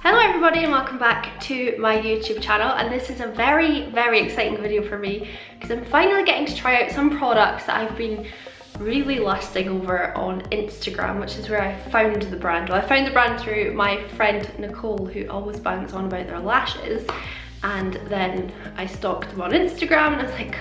Hello everybody and welcome back to my YouTube channel, and this is a very exciting video for me because I'm finally getting to try out some products that I've been really lusting over on Instagram, which is where I found the brand. Well, I found the brand through my friend Nicole, who always bangs on about their lashes, and then I stalked them on Instagram and I was like,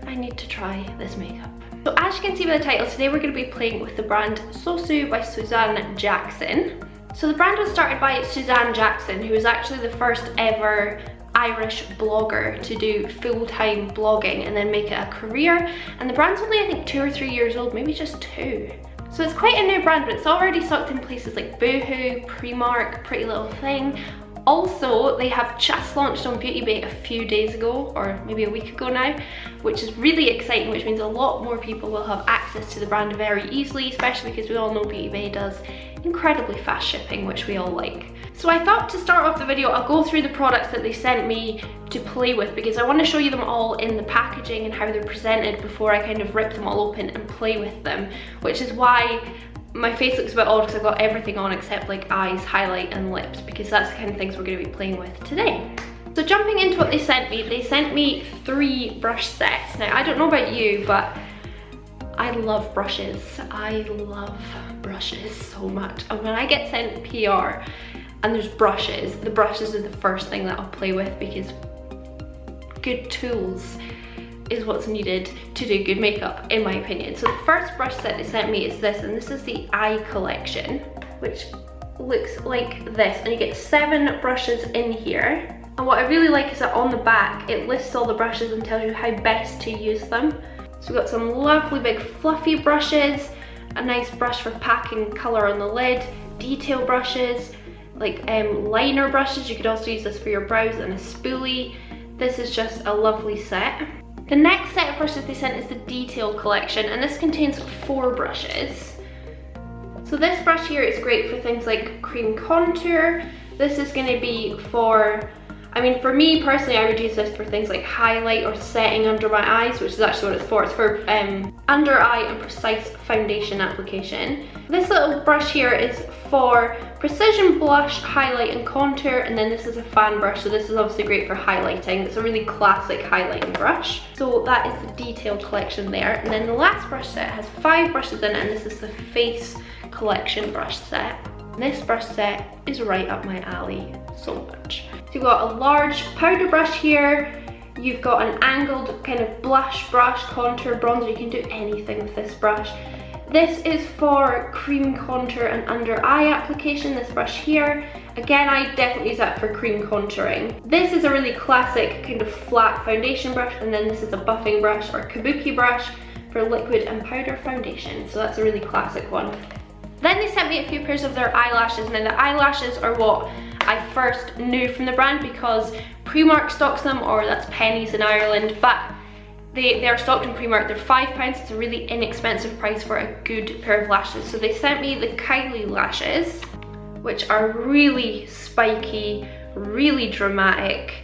I need to try this makeup. So as you can see by the title, today we're going to be playing with the brand SOSU by Suzanne Jackson. So the brand was started by Suzanne Jackson, who was actually the first ever Irish blogger to do full-time blogging and then make it a career. And the brand's only, I think, 2 or 3 years old, maybe just 2. So it's quite a new brand, but it's already stocked in places like Boohoo, PRIMARK, Pretty Little Thing. Also, they have just launched on BEAUTYBAY a few days ago, or maybe a week ago now, which is really exciting, which means a lot more people will have access to the brand very easily, especially because we all know BEAUTYBAY does incredibly fast shipping, which we all like. So I thought to start off the video, I'll go through the products that they sent me to play with, because I want to show you them all in the packaging and how they're presented before I kind of rip them all open and play with them, which is why my face looks a bit odd because I've got everything on except like eyes, highlight and lips, because that's the kind of things we're going to be playing with today. So jumping into what they sent me 3 brush sets. Now I don't know about you, but I love brushes. I love brushes so much. And when I get sent PR and there's brushes, the brushes are the first thing that I'll play with, because good tools is what's needed to do good makeup, in my opinion. So the first brush set they sent me is this, and this is the Eye collection, which looks like this, and you get 7 brushes in here. And what I really like is that on the back it lists all the brushes and tells you how best to use them. So we've got some lovely big fluffy brushes, a nice brush for packing colour on the lid, detail brushes, like liner brushes. You could also use this for your brows, and a spoolie. This is just a lovely set. The next set of brushes they sent is the Detail collection, and this contains 4 brushes. So this brush here is great for things like cream contour. This is going to be for, I mean, for me personally, I would use this for things like highlight or setting under my eyes, which is actually what it's for. It's for under eye and precise foundation application. This little brush here is for precision blush, highlight and contour, and then this is a fan brush, so this is obviously great for highlighting. It's a really classic highlighting brush. So that is the Detail collection there. And then the last brush set has 5 brushes in it, and this is the Face collection brush set. This brush set is right up my alley so much. So you've got a large powder brush here, you've got an angled kind of blush brush, contour, bronzer. You can do anything with this brush. This is for cream contour and under eye application, this brush here. Again, I definitely use that for cream contouring. This is a really classic kind of flat foundation brush, and then this is a buffing brush or kabuki brush for liquid and powder foundation. So that's a really classic one. Then they sent me a few pairs of their eyelashes. Now the eyelashes are what I first knew from the brand because PRIMARK stocks them, or that's pennies in Ireland, but they're stocked in PRIMARK. They're £5. It's a really inexpensive price for a good pair of lashes. So they sent me the KYLIE lashes, which are really spiky, really dramatic.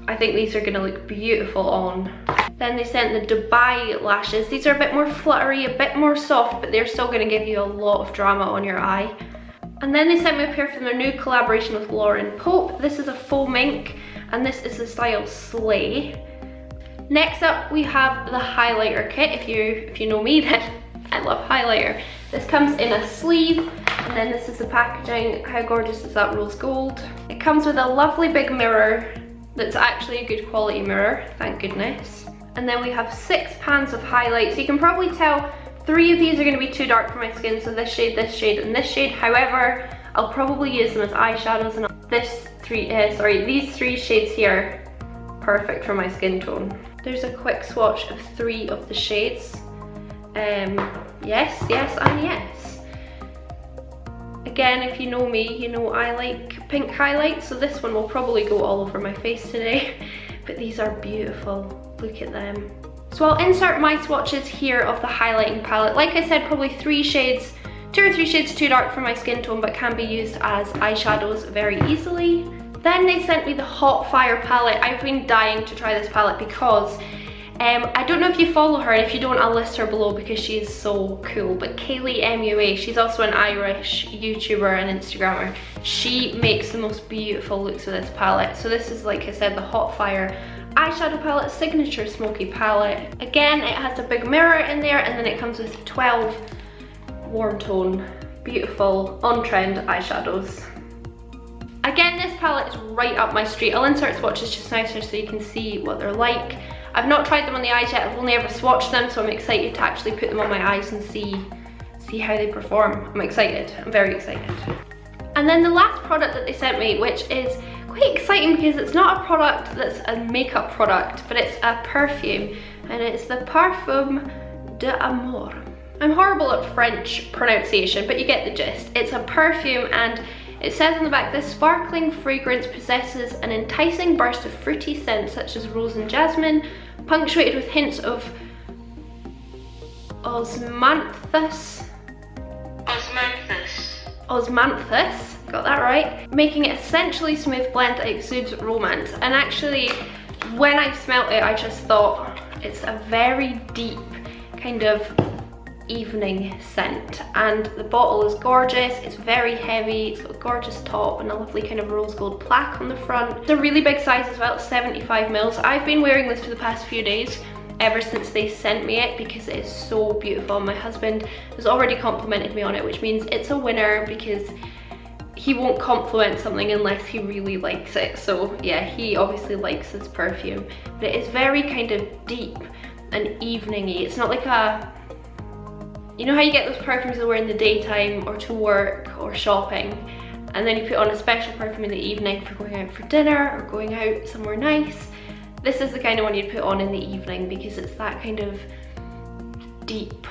I think these are gonna look beautiful on. Then they sent the Dubai lashes. These are a bit more fluttery, a bit more soft, but they're still gonna give you a lot of drama on your eye. And then they sent me a pair from their new collaboration with Lauren Pope. This is a foam ink, and this is the style Slay. Next up, we have the highlighter kit. If you know me, then I love highlighter. This comes in a sleeve, and then this is the packaging. How gorgeous is that rose gold? It comes with a lovely big mirror that's actually a good quality mirror, thank goodness. And then we have 6 pans of highlights. So you can probably tell 3 of these are going to be too dark for my skin, so this shade, and this shade. However, I'll probably use them as eyeshadows, and these 3 shades here, perfect for my skin tone. There's a quick swatch of 3 of the shades. Yes, and yes. Again, if you know me, you know I like pink highlights, so this one will probably go all over my face today. But these are beautiful. Look at them. So I'll insert my swatches here of the highlighting palette. Like I said, probably 3 shades, 2 or 3 shades too dark for my skin tone, but can be used as eyeshadows very easily. Then they sent me the Hot Fire palette. I've been dying to try this palette because I don't know if you follow her, and if you don't, I'll list her below because she is so cool. But KEILDHMUA, she's also an Irish YouTuber and Instagrammer. She makes the most beautiful looks with this palette. So this is, like I said, the Hot Fire eyeshadow palette, signature smoky palette. Again, it has a big mirror in there, and then it comes with 12 warm tone, beautiful, on-trend eyeshadows. Again, this palette is right up my street. I'll insert swatches just now so you can see what they're like. I've not tried them on the eyes yet, I've only ever swatched them, so I'm excited to actually put them on my eyes and see how they perform. I'm excited, I'm very excited. And then the last product that they sent me, which is quite exciting because it's not a product that's a makeup product, but it's a perfume, and it's the Parfum d'Amour. I'm horrible at French pronunciation, but you get the gist. It's a perfume, and it says on the back, this sparkling fragrance possesses an enticing burst of fruity scents such as rose and jasmine, punctuated with hints of osmanthus, got that right, making it essentially smooth blend that exudes romance. And actually, when I smelt it, I just thought it's a very deep kind of evening scent, and the bottle is gorgeous. It's very heavy, it's got a gorgeous top and a lovely kind of rose gold plaque on the front. It's a really big size as well, it's 75 mils. I've been wearing this for the past few days, ever since they sent me it, because it is so beautiful. My husband has already complimented me on it, which means it's a winner because he won't compliment something unless he really likes it. So yeah, he obviously likes this perfume, but it is very kind of deep and evening-y. It's not like a, you know how you get those perfumes that wear in the daytime or to work or shopping, and then you put on a special perfume in the evening for going out for dinner or going out somewhere nice? This is the kind of one you'd put on in the evening because it's that kind of deep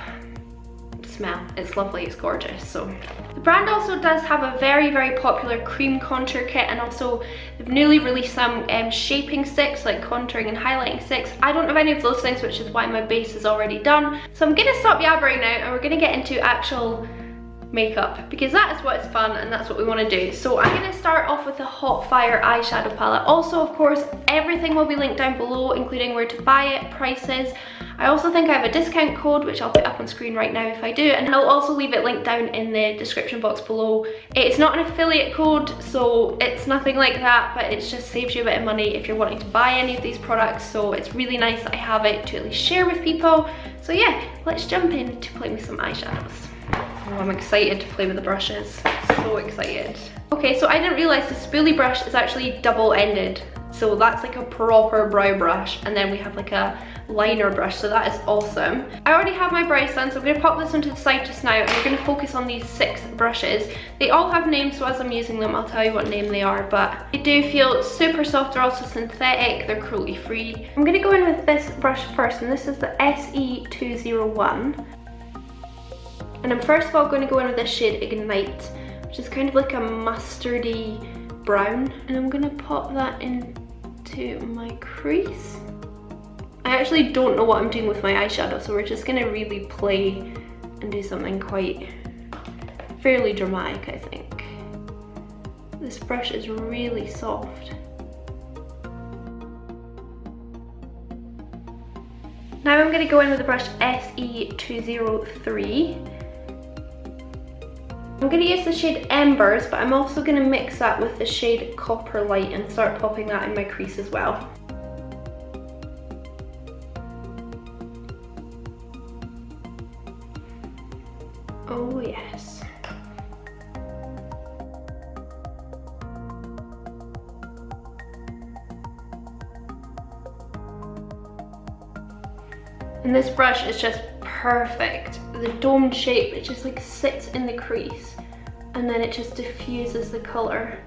smell. It's lovely, it's gorgeous. So the brand also does have a very, very popular cream contour kit, and also they've newly released some shaping sticks, like contouring and highlighting sticks. I don't have any of those things, which is why my base is already done. So I'm gonna stop yabbering now, and we're gonna get into actual makeup, because that is what is fun and that's what we want to do. So I'm going to start off with the Hot Fire eyeshadow palette. Also, of course, everything will be linked down below, including where to buy it, prices. I also think I have a discount code, which I'll put up on screen right now if I do, and I'll also leave it linked down in the description box below. It's not an affiliate code, so it's nothing like that, but it just saves you a bit of money if you're wanting to buy any of these products. So it's really nice that I have it to at least share with people. So yeah, let's jump in to play with some eyeshadows. Oh, I'm excited to play with the brushes, so excited. Okay, so I didn't realize the spoolie brush is actually double-ended. So that's like a proper brow brush, and then we have like a liner brush, so that is awesome. I already have my brows done, so I'm gonna pop this onto the side just now, and we're gonna focus on these 6 brushes. They all have names, so as I'm using them, I'll tell you what name they are, but they do feel super soft. They're also synthetic, they're cruelty-free. I'm gonna go in with this brush first, and this is the SE201. And I'm first of all going to go in with this shade Ignite, which is kind of like a mustardy brown. And I'm going to pop that into my crease. I actually don't know what I'm doing with my eyeshadow, so we're just going to really play and do something quite fairly dramatic, I think. This brush is really soft. Now I'm going to go in with the brush SE203. I'm going to use the shade Embers, but I'm also going to mix that with the shade Copper Light and start popping that in my crease as well. Oh yes. And this brush is just perfect. The domed shape, it just like sits in the crease, and then it just diffuses the colour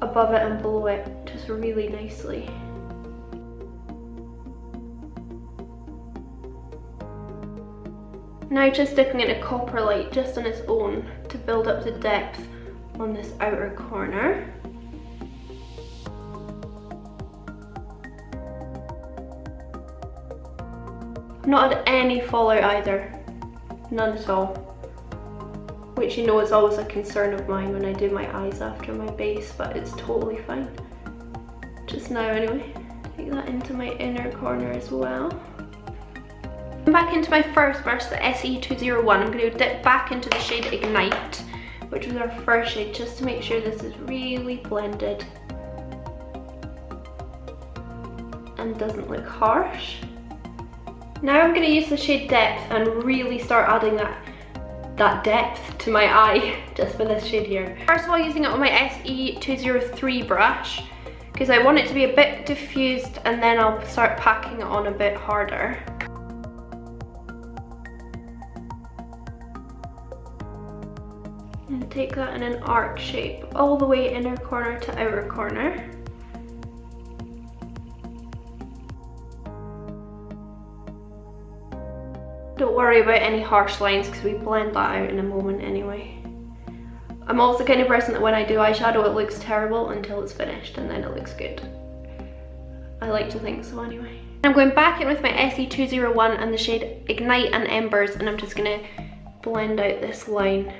above it and below it just really nicely. Now just dipping in a Copper Light just on its own to build up the depth on this outer corner. I've not had any fallout either, none at all, which you know is always a concern of mine when I do my eyes after my base, but it's totally fine. Just now anyway, take that into my inner corner as well. Back into my first brush, the SE201, I'm going to dip back into the shade Ignite, which was our first shade, just to make sure this is really blended and doesn't look harsh. Now I'm going to use the shade Depth and really start adding that depth to my eye, just for this shade here. First of all, using it on my SE203 brush, because I want it to be a bit diffused, and then I'll start packing it on a bit harder. And take that in an arc shape, all the way inner corner to outer corner. Don't worry about any harsh lines because we blend that out in a moment anyway. I'm also the kind of person that when I do eyeshadow it looks terrible until it's finished and then it looks good. I like to think so anyway. I'm going back in with my SE201 and the shade Ignite and Embers, and I'm just going to blend out this line.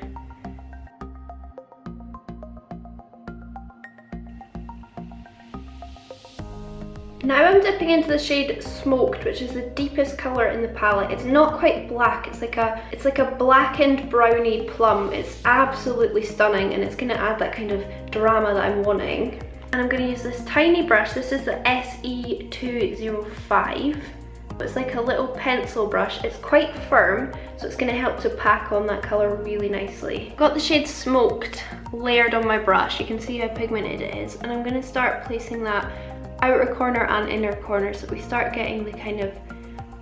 Now I'm dipping into the shade Smoked, which is the deepest colour in the palette. It's not quite black, it's like a blackened brownie plum. It's absolutely stunning, and it's going to add that kind of drama that I'm wanting. And I'm going to use this tiny brush. This is the SE205. It's like a little pencil brush. It's quite firm, so it's going to help to pack on that colour really nicely. I've got the shade Smoked layered on my brush. You can see how pigmented it is, and I'm going to start placing that outer corner and inner corner so we start getting the kind of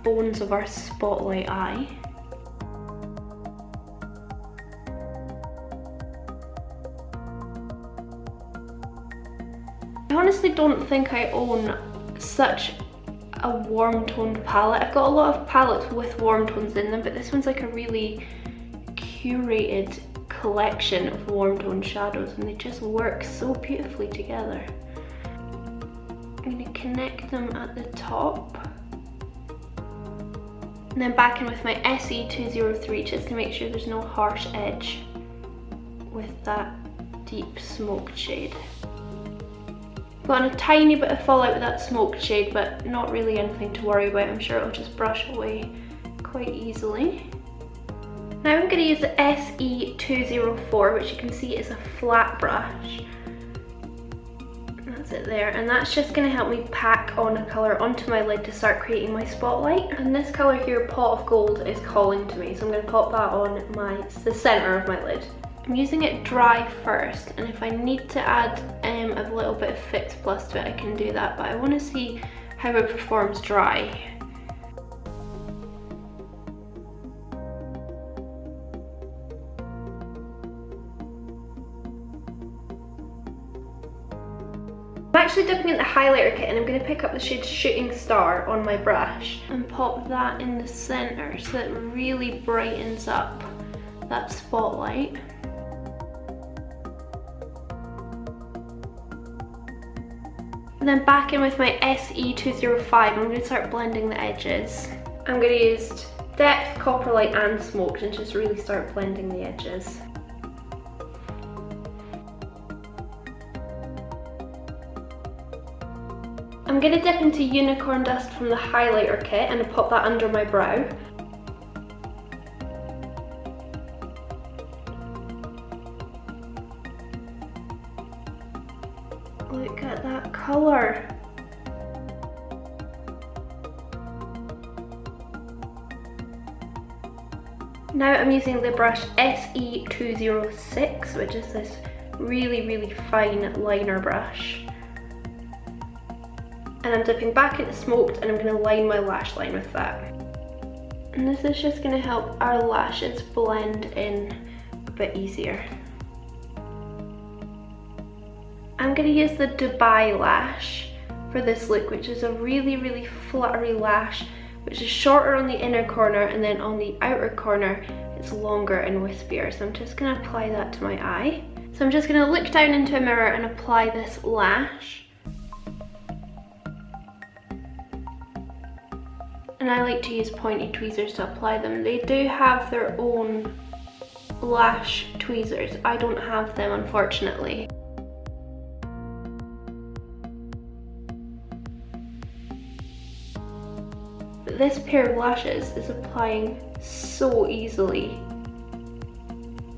bones of our spotlight eye. I honestly don't think I own such a warm toned palette. I've got a lot of palettes with warm tones in them, but this one's like a really curated collection of warm toned shadows, and they just work so beautifully together. I'm going to connect them at the top, and then back in with my SE203 just to make sure there's no harsh edge with that deep smoked shade. Got a tiny bit of fallout with that smoked shade, but not really anything to worry about. I'm sure it'll just brush away quite easily. Now I'm going to use the SE204, which you can see is a flat brush. That's it there, and that's just going to help me pack on a colour onto my lid to start creating my spotlight. And this colour here, Pot of Gold, is calling to me, so I'm going to pop that on the centre of my lid. I'm using it dry first, and if I need to add a little bit of Fix Plus to it, I can do that, but I want to see how it performs dry. I'm actually dipping in the highlighter kit, and I'm going to pick up the shade Shooting Star on my brush and pop that in the centre so that it really brightens up that spotlight. And then back in with my SE205, I'm going to start blending the edges. I'm going to use Depth, Copper Light and Smoked and just really start blending the edges. I'm going to dip into Unicorn Dust from the highlighter kit and pop that under my brow. Look at that colour. Now I'm using the brush SE206, which is this really fine liner brush. And I'm dipping back into Smoked, and I'm going to line my lash line with that. And this is just going to help our lashes blend in a bit easier. I'm going to use the Dubai lash for this look, which is a really fluttery lash, which is shorter on the inner corner, and then on the outer corner it's longer and wispier. So I'm just going to apply that to my eye. So I'm just going to look down into a mirror and apply this lash. And I like to use pointy tweezers to apply them. They do have their own lash tweezers. I don't have them, unfortunately. But this pair of lashes is applying so easily,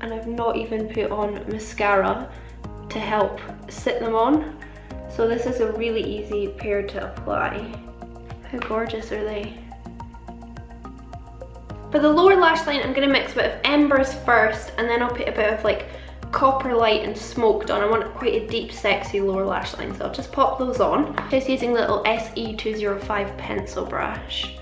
and I've not even put on mascara to help sit them on. So this is a really easy pair to apply. How gorgeous are they? For the lower lash line, I'm going to mix a bit of Embers first, and then I'll put a bit of like Copper Light and Smoked on. I want quite a deep, sexy lower lash line, so I'll just pop those on. Just using the little SE205 pencil brush.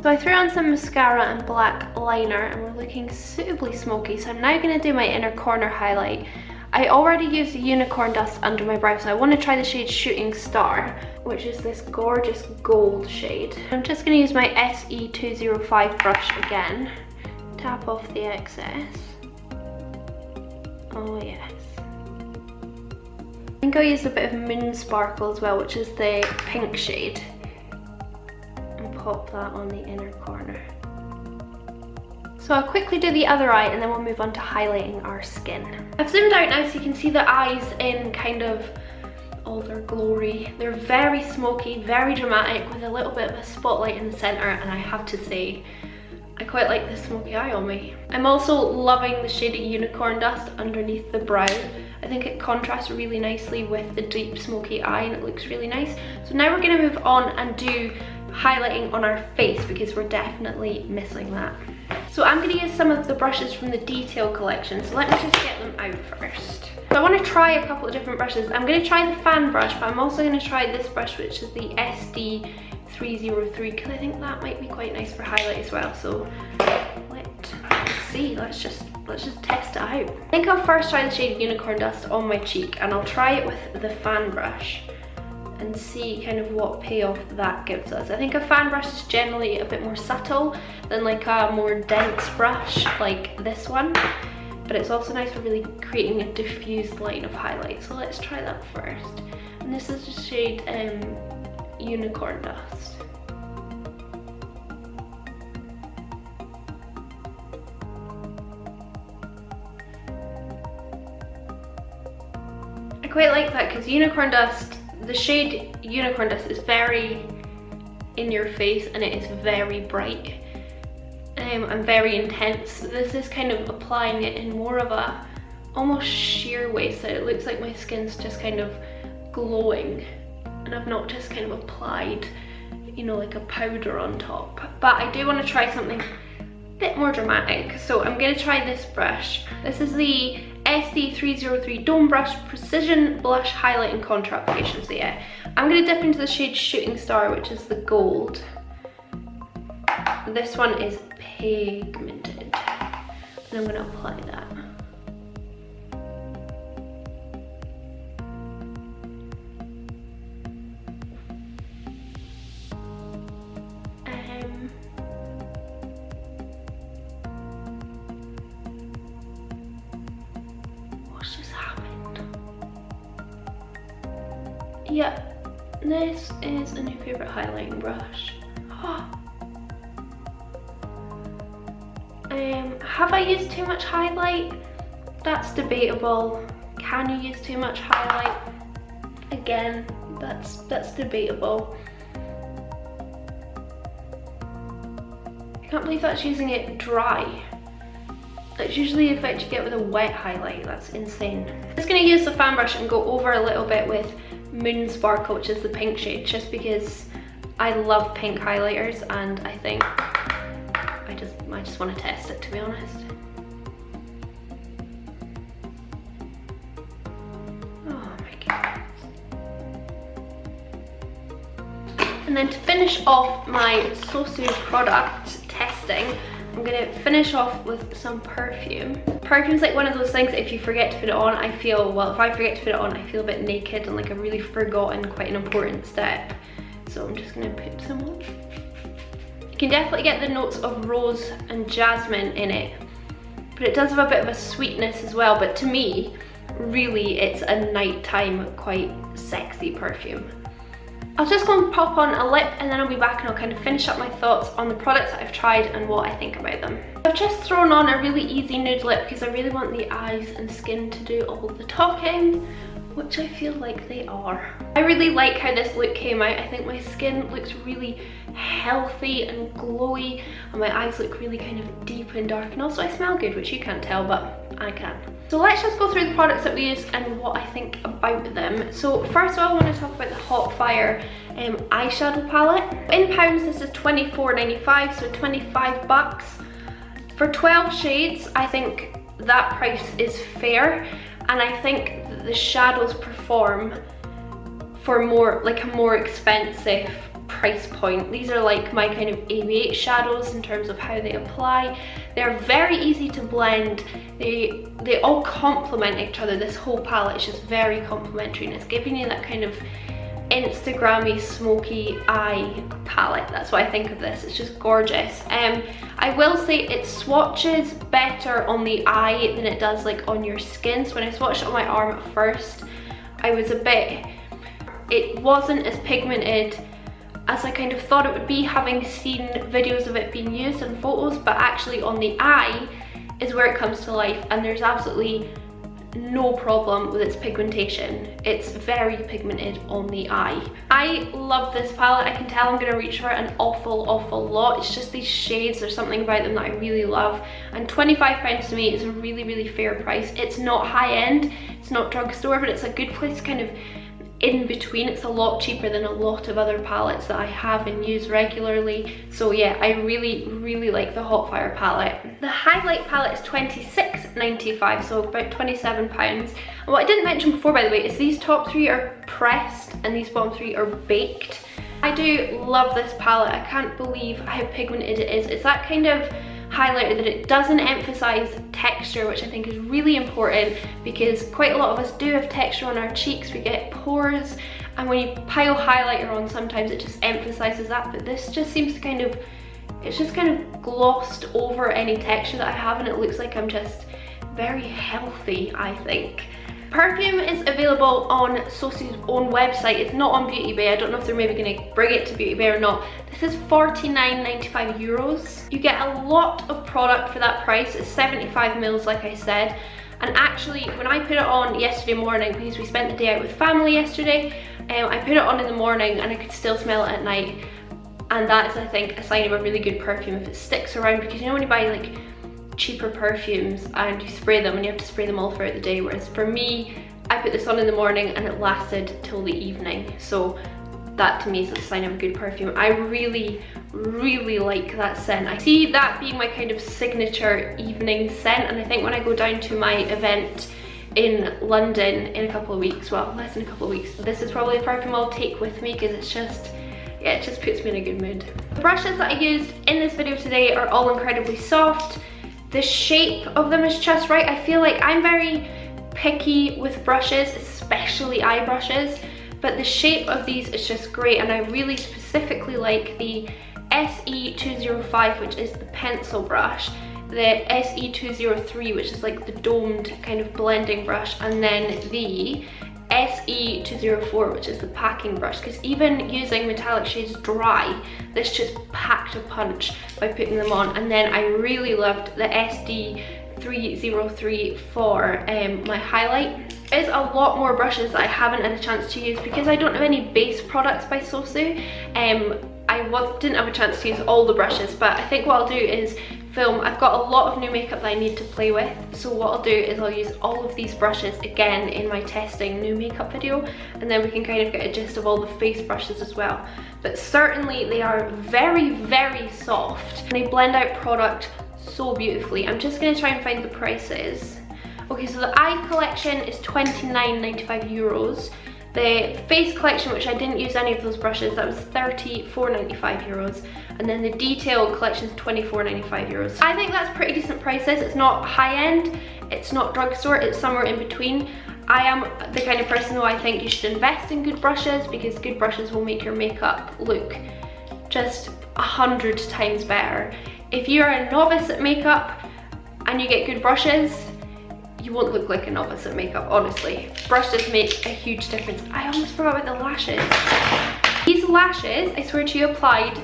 So I threw on some mascara and black liner, and we're looking suitably smoky. So I'm now going to do my inner corner highlight. I already used the Unicorn Dust under my brow, so I want to try the shade Shooting Star, which is this gorgeous gold shade. I'm just going to use my SE205 brush again. Tap off the excess. Oh yes. I think I'll use a bit of Moon Sparkle as well, which is the pink shade. Pop that on the inner corner. So I'll quickly do the other eye, and then we'll move on to highlighting our skin. I've zoomed out now so you can see the eyes in kind of all their glory. They're very smoky, very dramatic, with a little bit of a spotlight in the center, and I have to say, I quite like this smoky eye on me. I'm also loving the shade of Unicorn Dust underneath the brow. I think it contrasts really nicely with the deep smoky eye, and it looks really nice. So now we're going to move on and do highlighting on our face, because we're definitely missing that. So I'm going to use some of the brushes from the Detail collection, so let me just get them out first. So I want to try a couple of different brushes. I'm going to try the fan brush, but I'm also going to try this brush, which is the SD303, because I think that might be quite nice for highlight as well. So let's see, let's just test it out. I think I'll first try the shade Unicorn Dust on my cheek, and I'll try it with the fan brush and see kind of what payoff that gives us. I think a fan brush is generally a bit more subtle than like a more dense brush like this one, but it's also nice for really creating a diffused line of highlight. So let's try that first. And this is the shade Unicorn Dust. I quite like that because Unicorn Dust, the shade Unicorn Dust is very in your face, and it is very bright and very intense. This is kind of applying it in more of a almost sheer way, so it looks like my skin's just kind of glowing, and I've not just kind of applied, you know, like a powder on top. But I do want to try something a bit more dramatic, so I'm going to try this brush. This is the SD303 Dome Brush Precision Blush Highlight and Contour Application. So yeah, I'm going to dip into the shade Shooting Star, which is the gold. This one is pigmented, and I'm going to apply that. Yeah, this is a new favourite highlighting brush. Have I used too much highlight? That's debatable. Can you use too much highlight? Again, that's debatable. I can't believe that's using it dry. That's usually the effect you get with a wet highlight. That's insane. I'm just going to use the fan brush and go over a little bit with Moon Sparkle, which is the pink shade, just because I love pink highlighters, and I think I just want to test it, to be honest. Oh my goodness. And then to finish off my SOSU product testing, I'm going to finish off with some perfume. Perfume's like one of those things, if you forget to put it on, I feel, well, if I forget to put it on, I feel a bit naked and like a really forgotten, quite an important step. So I'm just going to put some on. You can definitely get the notes of rose and jasmine in it. but it does have a bit of a sweetness as well. But to me, really, it's a nighttime, quite sexy perfume. I'll just go and pop on a lip and then I'll be back and I'll kind of finish up my thoughts on the products that I've tried and what I think about them. I've just thrown on a really easy nude lip because I really want the eyes and skin to do all the talking, which I feel like they are. I really like how this look came out. I think my skin looks really healthy and glowy, and my eyes look really kind of deep and dark, and also I smell good, which you can't tell, but I can. So let's just go through the products that we used and what I think about them. So first of all, I want to talk about the Hot Fire eyeshadow palette. In pounds, this is $24.95, so 25 bucks. For 12 shades, I think that price is fair, and I think the shadows perform for more, like a more expensive price point. These are like my kind of AV8 shadows in terms of how they apply. They're very easy to blend. They all complement each other. This whole palette is just very complimentary, and it's giving you that kind of Instagrammy smoky eye palette. That's what I think of this. It's just gorgeous. I will say it swatches better on the eye than it does like on your skin. So when I swatched it on my arm at first, I was a bit, it wasn't as pigmented as I kind of thought it would be, having seen videos of it being used in photos, but actually on the eye is where it comes to life, and there's absolutely no problem with its pigmentation. It's very pigmented on the eye. I love this palette. I can tell I'm gonna reach for it an awful lot. It's just these shades, there's something about them that I really love, and £25 to me is a really fair price. It's not high end, it's not drugstore, but it's a good place kind of in between. It's a lot cheaper than a lot of other palettes that I have and use regularly. So yeah, I really like the Hot Fire palette. The highlight palette is £26.95, so about £27. And what I didn't mention before, by the way, is these top three are pressed and these bottom three are baked. I do love this palette. I can't believe how pigmented it is. It's that kind of highlighter that it doesn't emphasize texture, which I think is really important, because quite a lot of us do have texture on our cheeks. We get pores, and when you pile highlighter on, sometimes it just emphasizes that, but this just seems to kind of, it's just kind of glossed over any texture that I have, and it looks like I'm just very healthy, I think. Perfume is available on SOSU's own website. It's not on BEAUTYBAY. I don't know if they're maybe going to bring it to BEAUTYBAY or not. This is €49.95. You get a lot of product for that price. It's 75 mils, like I said. And actually, when I put it on yesterday morning, because we spent the day out with family yesterday, I put it on in the morning and I could still smell it at night. And that is, I think, a sign of a really good perfume if it sticks around, because you know when you buy like cheaper perfumes and you spray them and you have to spray them all throughout the day, whereas for me, I put this on in the morning and it lasted till the evening. So that to me is a sign of a good perfume. I really like that scent. I see that being my kind of signature evening scent, and I think when I go down to my event in London in a couple of weeks, well, less than a couple of weeks, this is probably a perfume I'll take with me, because it's just, yeah, it just puts me in a good mood. The brushes that I used in this video today are all incredibly soft. The shape of them is just right. I feel like I'm very picky with brushes, especially eye brushes, but the shape of these is just great, and I really specifically like the SE205, which is the pencil brush, the SE203, which is like the domed kind of blending brush, and then the SE204, which is the packing brush, because even using metallic shades dry, this just packed a punch by putting them on. And then I really loved the SD303 for my highlight. There's a lot more brushes that I haven't had a chance to use because I don't have any base products by SOSU. I didn't have a chance to use all the brushes, but I think what I'll do is film. I've got a lot of new makeup that I need to play with, so what I'll do is I'll use all of these brushes again in my testing new makeup video, and then we can kind of get a gist of all the face brushes as well. But certainly they are very soft, and they blend out product so beautifully. I'm just going to try and find the prices. Okay, so the eye collection is €29.95. The face collection, which I didn't use any of those brushes, that was €34.95. And then the detail collection is €24.95. I think that's pretty decent prices. It's not high end, it's not drugstore, it's somewhere in between. I am the kind of person who I think you should invest in good brushes, because good brushes will make your makeup look just 100 times better. If you're a novice at makeup, and you get good brushes, you won't look like a novice at makeup, honestly. Brushes make a huge difference. I almost forgot about the lashes. These lashes, I swear to you, applied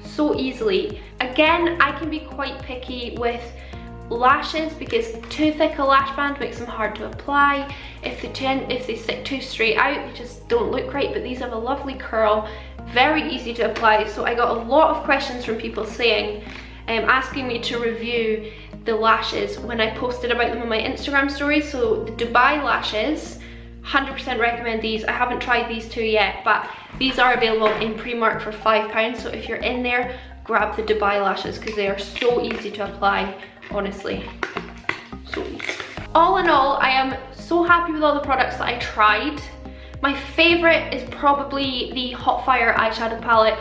so easily. Again, I can be quite picky with lashes because too thick a lash band makes them hard to apply. If they stick too straight out, they just don't look great, but these have a lovely curl, very easy to apply. So I got a lot of questions from people saying, asking me to review the lashes when I posted about them on my Instagram stories. So the Dubai lashes, 100% recommend these. I haven't tried these two yet, but these are available in Primark for £5. So if you're in there, grab the Dubai lashes because they are so easy to apply, honestly, so easy. All in all, I am so happy with all the products that I tried. My favorite is probably the Hotfire eyeshadow palette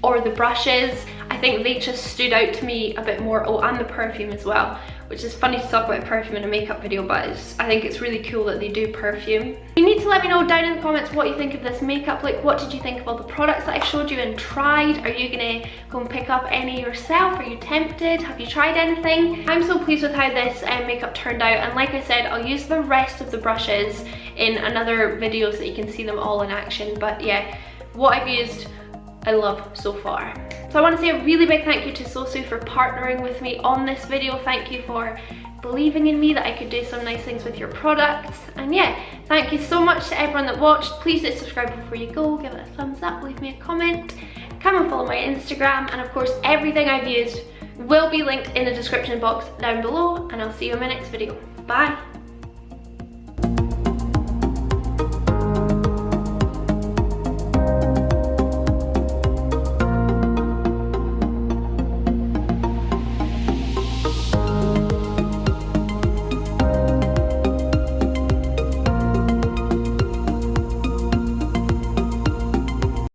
or the brushes. I think they just stood out to me a bit more. Oh, and the perfume as well, which is funny to talk about perfume in a makeup video, but I think it's really cool that they do perfume. You need to let me know down in the comments what you think of this makeup look. What did you think of all the products that I showed you and tried? Are you gonna go and pick up any yourself? Are you tempted? Have you tried anything? I'm so pleased with how this makeup turned out, and like I said, I'll use the rest of the brushes in another video so you can see them all in action. But yeah, what I've used, I love so far. So I want to say a really big thank you to SOSU for partnering with me on this video. Thank you for believing in me that I could do some nice things with your products. And yeah, thank you so much to everyone that watched. Please do subscribe before you go, give it a thumbs up, leave me a comment, come and follow my Instagram, and of course everything I've used will be linked in the description box down below, and I'll see you in my next video. Bye!